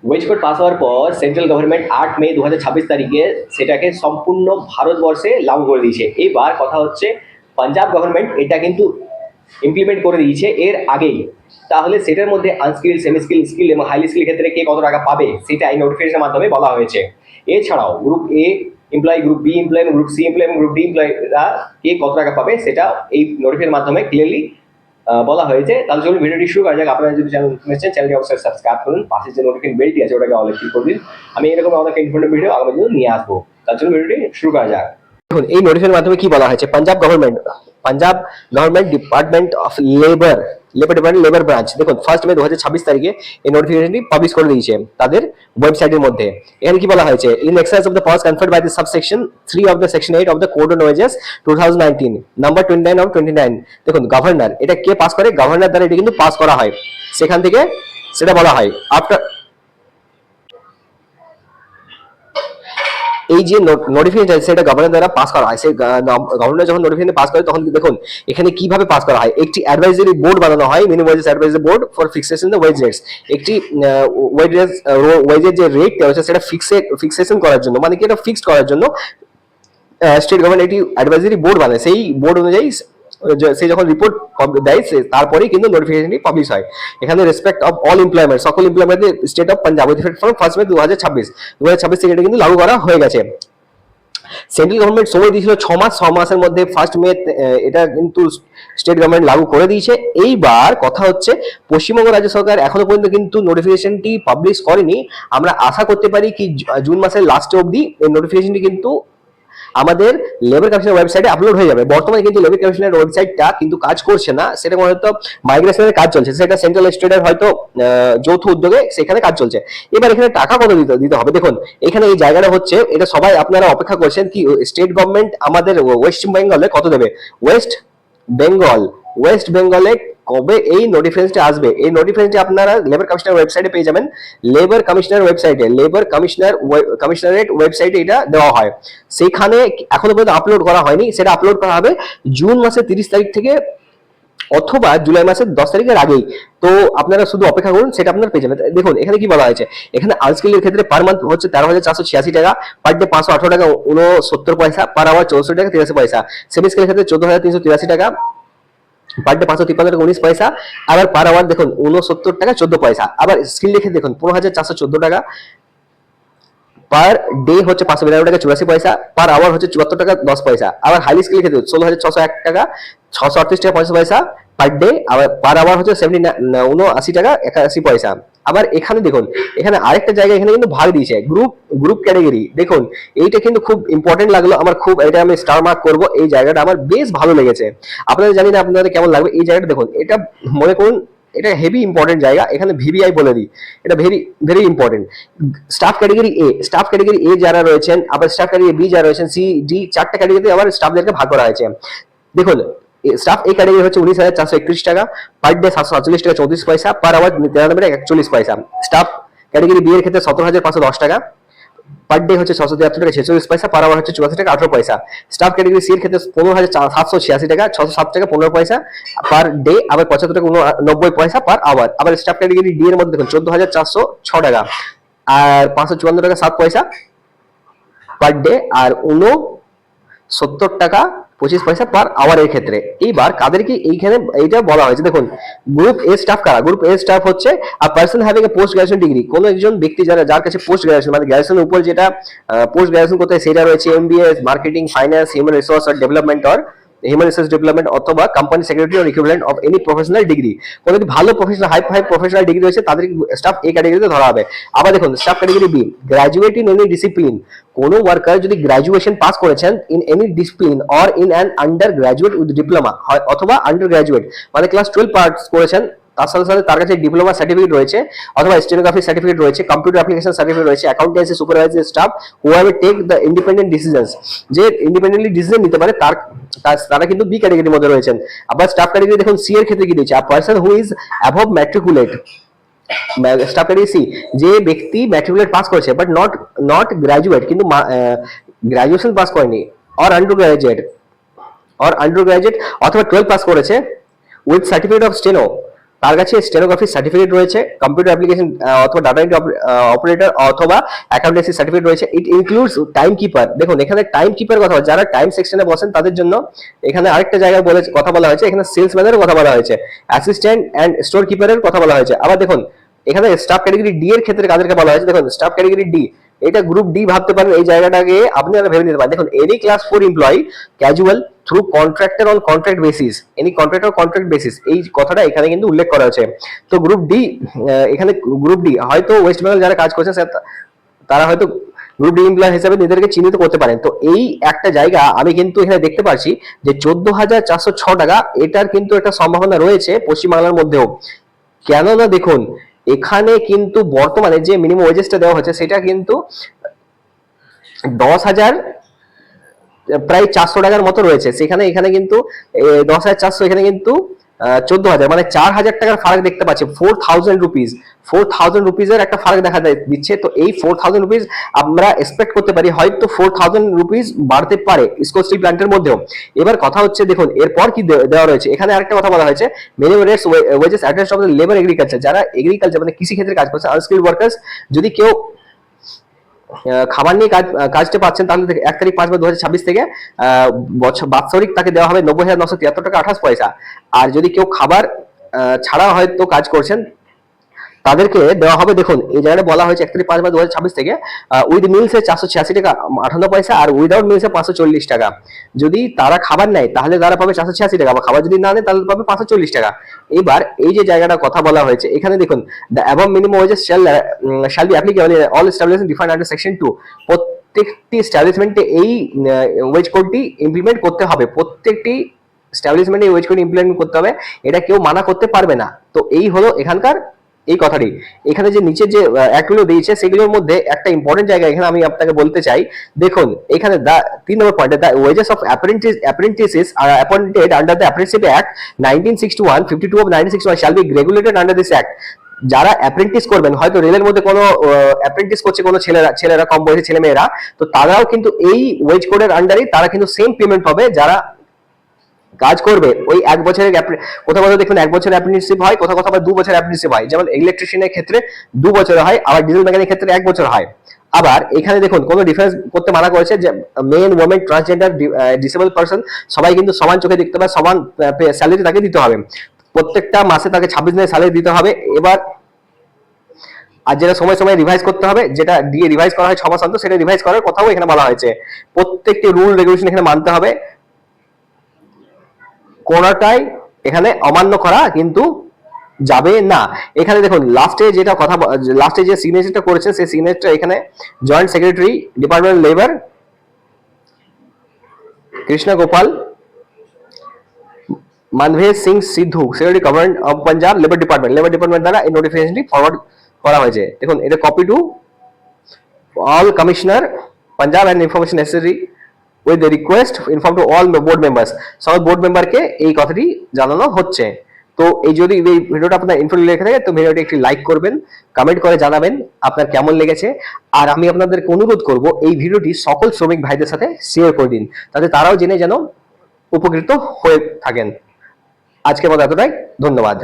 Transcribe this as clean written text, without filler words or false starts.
Wedge code pass হওয়ার পর central government 8 মে 2026 তারিখে সেটাকে সম্পূর্ণ ভারতবর্ষে লাগু করে দিয়েছে। এবার কথা হচ্ছে পাঞ্জাব গভর্নমেন্ট এটা কিন্তু ইমপ্লিমেন্ট করে দিয়েছে এর আগেই। তাহলে সেটার মধ্যে আনস্কিল, সেমি স্কিল, স্কিল এবং হাইলি স্কিল ক্ষেত্রে কে কত টাকা পাবে সেটা এই নোটিফিকেশনের মাধ্যমে বলা হয়েছে। এছাড়াও group A employee, group B employee, group C employee এবং গ্রুপ ডি এমপ্লয়িরা কে কত টাকা পাবে সেটা এই নোটিফিকেশনের মাধ্যমে ক্লিয়ারলি বলা হয়েছে। তাহলে চলুন ভিডিওটি শুরু করা যাক। আপনারা যদি চ্যানেল শুনেছেন চ্যানেলটি অবশ্যই সাবস্ক্রাইব করুন, পাশে যে নোটিফিকেশন বেলটি আছে ওটাকে অল ক্লিক করে দিন। আমি এরকম অনেক ইনফরমেটিভ ভিডিও আগামী দিনে নিয়ে আসবো। তার জন্য ভিডিওটি শুরু করা যাক। দেখুন এই নোটিফিকেশনের মাধ্যমে কি বলা হয়েছে, Punjab government department of labour department labour branch, দেখুন 1 মে 2026 তারিখে এই নোটিফিকেশনটি পাবলিশ করে দিয়েছে তাদের ওয়েবসাইটের মধ্যে। এখানে কি বলা হয়েছে, in exercise of the powers conferred by the subsection 3 of the section 8 of the code on wages 2019 number 29 of 29। দেখুন গভর্নর, এটা কে পাস করে, গভর্নর দ্বারা এটা কিন্তু পাস করা হয়। সেখান থেকে সেটা বলা হয় আফটার এই যে নোটিফিকেশন সেটা গভর্নর দ্বারা পাস করা হয়। সেই গভর্নর যখন নোটিফিকেশন পাস করে তখন দেখুন এখানে কিভাবে পাস করা হয়। একটি অ্যাডভাইজারি বোর্ড বানানো হয়, minimum wages advisory board for fixation the wage rates. একটি ওয়েজের যে রেট আছে সেটা ফিক্সেশন করার জন্য, মানে কি এটা ফিক্সড করার জন্য স্টেট গভর্নমেন্ট একটি অ্যাডভাইজারি বোর্ড বানায়। সেই বোর্ড অনুযায়ী সে যখন রিপোর্ট দেয় তারপরেই কিন্তু নোটিফিকেশনটি পাবলিশ হয়। এখানে রেসপেক্ট অফ অল এমপ্লয়মেন্ট, সকল employment state of Punjab with effect from 1 মে 2026 থেকে এটা কিন্তু লাগু করা হয়ে গেছে। সেন্ট্রাল গভর্নমেন্ট সময় দিয়েছিল 6 মাস, 6 মাসের মধ্যে 1 মে এটা কিন্তু স্টেট গভর্নমেন্ট লাগু করে দিয়েছে। এইবার কথা হচ্ছে পশ্চিমবঙ্গ রাজ্য সরকার এখনো পর্যন্ত কিন্তু নোটিফিকেশনটি পাবলিশ করেনি। আমরা আশা করতে পারি কি জুন মাসের লাস্টে অবধি এই নোটিফিকেশনটি কিন্তু আমাদের লেবার কমিশনের ওয়েবসাইটে আপলোড হয়ে যাবে। বর্তমানে কিন্তু লেবার কমিশনের ওয়েবসাইটটা কিন্তু কাজ করছে না, সেটা হয়তো মাইগ্রেশনের কাজ চলছে, সেটা সেন্ট্রাল স্টেটের হয়তো যৌথ উদ্যোগে সেখানে কাজ চলছে। এবার এখানে টাকা কত দিতে হবে, দেখুন এখানে এই জায়গাটা হচ্ছে, এটা সবাই আপনারা অপেক্ষা করছেন কি স্টেট গভর্নমেন্ট আমাদের ওয়েস্ট বেঙ্গলে কত দেবে। বেঙ্গল ওয়েস্ট বেঙ্গলে কবে এই নোটিফিকেশনটি আসবে, এই নোটিফিকেশনটি আপনারা লেবার কমিশনার ওয়েবসাইটে পেয়ে যাবেন। লেবার কমিশনারেট ওয়েবসাইটে এটা দেওয়া হয়। সেখানে এখনো পর্যন্ত আপলোড করা হয়নি, সেটা আপলোড করা হবে জুন মাসের 30 তারিখ থেকে অথবা জুলাই মাসের 10 তারিখের আগেই। তো আপনারা শুধু অপেক্ষা করুন, সেটা আপনারা পেয়ে যাবেন। দেখুন এখানে কি বলা হয়েছে, এখানে আনস্কিলের ক্ষেত্রে পার মান্থ হচ্ছে 13,486 টাকা, পার ডে 518 টাকা 69 পয়সা, পার আওয়ার 64 টাকা 83 পয়সা। সেমি স্কেলের ক্ষেত্রে 14,383 টাকা, পার ডে 553 টাকা 19 পয়সা, আবার পার আওয়ার দেখুন 69 টাকা 14 পয়সা। আবার স্কিল লিখে দেখুন 15,414 টাকা, পার ডে হচ্ছে 592 টাকা 84 পয়সা, পার আওয়ার হচ্ছে 74 টাকা 10 পয়সা। আবার হাইলি স্কিল ক্ষেত্রে 16,601 টাকা 638 টাকা 50 পয়সা পার ডে, আবার পার আওয়ার হচ্ছে 79 টাকা 81 পয়সা। আবার এখানে দেখুন এখানে আরেকটা জায়গা এখানে কিন্তু ভাগ দিয়েছে গ্রুপ ক্যাটাগরি। দেখুন এইটা কিন্তু খুব ইম্পর্টেন্ট লাগলো আমার, খুব এটা আমি স্টার মার্ক করবো, এই জায়গাটা আমার বেশ ভালো লেগেছে। আপনাদের জানি না আপনাদের কেমন লাগবে এই জায়গাটা। দেখুন এটা মনে করুন এটা হেভি ইম্পর্টেন্ট জায়গা, এখানে ভিভিআই বলে দিই, এটা very very important. Staff category এ যারা রয়েছেন, আবার স্টাফ ক্যাটাগরি বি যারা রয়েছেন, সি ডি 4টা ক্যাটাগরিতে আবার স্টাফদেরকে ভাগ করা হয়েছে। দেখুন স্টাফ এই ক্যাটাগরি হচ্ছে 19,431 টাকা, পার ডে 747 টাকা 34 পয়সা, পার আওয়ার 93 টাকা 41 পয়সা। স্টাফ ক্যাটাগরি বি এর ক্ষেত্রে 17,510 টাকা, পার ডে হচ্ছে 673 টাকা 46 পয়সা, পার আওয়ার হচ্ছে 84 টাকা 18 পয়সা। স্টাফ ক্যাটাগরি সি এর ক্ষেত্রে 15,786 টাকা 607 টাকা 15 পয়সা পার ডে, আবার 75 টাকা 90 পয়সা পার আওয়ার। আবার স্টাফ ক্যাটাগরি ডি এর মধ্যে দেখুন 14,406 টাকা আর 554 টাকা 7 পয়সা পার ডে, আর 69 টাকা 25 পয়সা পার আওয়ারের ক্ষেত্রে। এইবার কাদেরকে এইখানে এইটা বলা হয়েছে, দেখুন গ্রুপ এ স্টাফ কারা, গ্রুপ এ স্টাফ হচ্ছে আ person having a post graduation degree, কোন একজন ব্যক্তি যার কাছে পোস্ট গ্রাজুয়েশন মানে গ্রাজুয়েশনের উপর যেটা পোস্ট গ্রাজুয়েশন করতে হয় সেটা রয়েছে MBA marketing, finance, human resource development অথবা company secretary or equivalent of any professional degree. কোনো যদি ভালো প্রফেশনাল হাই প্রফেশনাল ডিগ্রি রয়েছে তাদের স্টাফ এই ক্যাটাগরিতে ধরা হবে। আবার দেখুন staff category B, graduate in any discipline, কোনো ওয়ার্কার যদি গ্র্যাজুয়েশন পাস করেছেন in any discipline or in an under graduate with diploma অথবা আন্ডার গ্র্যাজুয়েট মানে ক্লাস 12 পাস করেছেন, তার সাথে সাথে তার কাছে ডিপ্লোমা সার্টিফিকেট রয়েছে অথবা স্টেনোগ্রাফি সার্টিফিকেট রয়েছে, কম্পিউটার অ্যাপ্লিকেশন সার্টিফিকেট রয়েছে, accountancy supervisor staff who have take the independent decisions, যে ইন্ডিপেন্ডেন্টলি ডিসিশন নিতে পারে তারা কিন্তু বি ক্যাটাগরির মধ্যে রয়েছেন। আবার স্টাফ ক্যাটাগরি দেখুন সি এর ক্ষেত্রে কি দিয়েছে, a person who is above matriculate, staff category C যে ব্যক্তি ম্যাট্রিকুলেট পাস করেছে বাট নট গ্র্যাজুয়েট, কিন্তু গ্র্যাজুয়েশন পাস করেনি, অর আন্ডার গ্র্যাজুয়েট অথবা 12 পাস করেছে উইথ সার্টিফিকেট অফ স্টেনো তার কাছে স্টেনোগ্রাফি সার্টিফিকেট রয়েছে, কম্পিউটার অ্যাপ্লিকেশন অথবা ডাটা এন্ট্রি অপারেটর অথবা অ্যাকাউন্টেন্সি সার্টিফিকেট রয়েছে। It includes time keeper. দেখুন এখানে টাইম কিপার কথা, যারা টাইম সেকশনে বসেন তাদের জন্য এখানে আরেকটা জায়গায় কথা বলা হয়েছে, এখানে সেলসম্যানের কথা বলা হয়েছে, অ্যাসিস্ট্যান্ট অ্যান্ড স্টোর কিপারের কথা বলা হয়েছে। আবার দেখুন এখানে স্টাফ ক্যাটাগরি ডি এর ক্ষেত্রে কাদেরকে বলা হয়েছে, দেখুন স্টাফ ক্যাটাগরি ডি, এটা গ্রুপ ডি ভাবতে পারেন, এই জায়গাটাকে আপনি ভেবে নিতে পারেন। দেখুন any class 4 employee casual through contractor on contract basis, any contractor contract basis, এই কথাটা এখানে কিন্তু উল্লেখ করা হয়েছে। তো গ্রুপ ডি, এখানে গ্রুপ ডি হয়তো ওয়েস্ট বেঙ্গল যারা কাজ করছে তারা হয়তো গ্রুপ ডি এমপ্লয় হিসেবে নিজেদেরকে চিহ্নিত করতে পারেন। তো এই একটা জায়গা আমি কিন্তু এখানে দেখতে পাচ্ছি যে 14,406 টাকা, এটার কিন্তু একটা সম্ভাবনা রয়েছে পশ্চিমবাংলার মধ্যেও। কেননা দেখুন এখানে কিন্তু বর্তমানে যে মিনিমাম ওয়েজেসটা দেওয়া হচ্ছে সেটা কিন্তু 10,000 প্রায় 400 টাকার মতো রয়েছে, সেখানে এখানে কিন্তু 10,400, এখানে কিন্তু 14,000, মানে 4,000 টাকার ফারাক দেখতে পাচ্ছি। 4,000 রুপিজের একটা ফারাক দেখা দিচ্ছে। তো এই 4,000 রুপিজ আমরা এক্সপেক্ট করতে পারি হয়তো 4,000 রুপিজ বাড়তে পারে ইসকো স্টিল প্ল্যান্টের মধ্যেও। এবার কথা হচ্ছে দেখুন এরপর কি দেওয়া রয়েছে, এখানে আরেকটা কথা বলা হয়েছে, minimum rates wages attendance of the labour agriculture, যারা এগ্রিকালচার মানে কৃষি ক্ষেত্রে কাজ করছে, আনস্কিলড ওয়ার্কার্স, যদি কেউ খাবার নিয়ে কাজটা পাচ্ছেন তাহলে 1/5/2026 থেকে বাৎসরিক তাকে দেওয়া হবে 90,973 টাকা 28 পয়সা। আর যদি কেউ খাবার ছাড়া হয়তো কাজ করছেন তাদেরকে দেওয়া হবে, দেখুন এই জায়গায় বলা হয়েছে 31/5/2026 থেকে উইথ মিলসে 486 টাকা 58 পয়সা, আর উইদাউট মিলসে 540 টাকা। যদি তারা খাবার নেয় তাহলে তারা পাবে 486 টাকা, বা খাবার যদি না নেয় তাহলে পাবে 540 টাকা। এবার এই যে জায়গাটা কথা বলা হয়েছে এখানে দেখুন, the above minimum wages shall be applicable in all establishment defined under section 2। প্রত্যেকটি এস্টাবলিশমেন্টে এই ওয়েজ কোডটি ইমপ্লিমেন্ট করতে হবে, প্রত্যেকটি এস্টাবলিশমেন্টে এই ওয়েজ কোড ইমপ্লিমেন্ট করতে হবে, এটা কেউ মানা করতে পারবে না। তো এই হলো এখানকার এই কথাটি। এখানে যে নিচে যে অ্যাক্টগুলো দিয়েছে সেগুলোর মধ্যে একটা ইম্পর্টেন্ট জায়গা এখানে আমি আপনাকে বলতে চাই, দেখুন এখানে 3 নম্বর পয়েন্টে, the wages of apprentices are appointed under the apprenticeship act 1961, 52 of 1961 shall be regulated under this act. যারা অ্যাপ্রেন্টিস করবেন, হয়তো রেলের মধ্যে কোনো অ্যাপ্রেন্টিস করছে কোনো ছেলেরা কম বয়সী ছেলে মেয়েরা, তো তারাও কিন্তু এই ওয়েজ কোডের আন্ডারে তারা কিন্তু সেম পেমেন্ট পাবে যারা কাজ করবে ওই 1 বছরের কোথাও কোথাও দেখুন 1 বছরের অ্যাপ্রেন্টিসশিপ হয়, কোথাও কোথাও আবার 2 বছরের অ্যাপ্রেন্টিসশিপ হয়, যেমন ইলেকট্রিশিয়ানের ক্ষেত্রে 2 বছর হয়, আবার ডিজেল মেকানিকের ক্ষেত্রে 1 বছর হয়। আবার এখানে দেখুন কোনো ডিফারেন্স করতে মানা করেছে, যে main women transgender disable person সবাই কিন্তু সমান চোখে দেখতে হবে, সমান স্যালারি তাকে দিতে হবে, প্রত্যেকটা মাসে তাকে 26 দিনের স্যালারি দিতে হবে। এবার আর যেটা সময় সময় রিভাইজ করতে হবে, যেটা দিয়ে রিভাইজ করা হয় 6 মাস অন্তর, সেটা রিভাইজ করার কথাও এখানে বলা হয়েছে। প্রত্যেকটি রুল রেগুলেশন এখানে মানতে হবে, কোনটাই এখানে অমান্য করা কিন্তু যাবে না। এখানে দেখুন লাস্টে যেটা কথা, লাস্টে যে সিগনেচারটা করেছেন সেই সিগনেচারটা এখানে joint secretary department labour Krishna Gopal Manvej Singh Sidhu, secretary government of Punjab labour department দ্বারা এই নোটিফিকেশনটি ফরওয়ার্ড করা হয়েছে। দেখুন এটা copy to all commissioner Punjab and information necessary with the request inform to all board members, সব বোর্ড মেম্বারকে এই কথাটি জানানো হচ্ছে। তো এই যদি এই ভিডিওটা আপনার ইনফরমেটিভ লেগে থাকে তো ভিডিওটি একটি লাইক করবেন, কমেন্ট করে জানাবেন আপনার কেমন লেগেছে। আর আমি আপনাদেরকে অনুরোধ করব এই ভিডিওটি সকল শ্রমিক ভাইদের সাথে শেয়ার করে দিন, তাতে তারাও জেনে যেন উপকৃত হয়ে থাকেন। আজকের মতো এতটাই, ধন্যবাদ।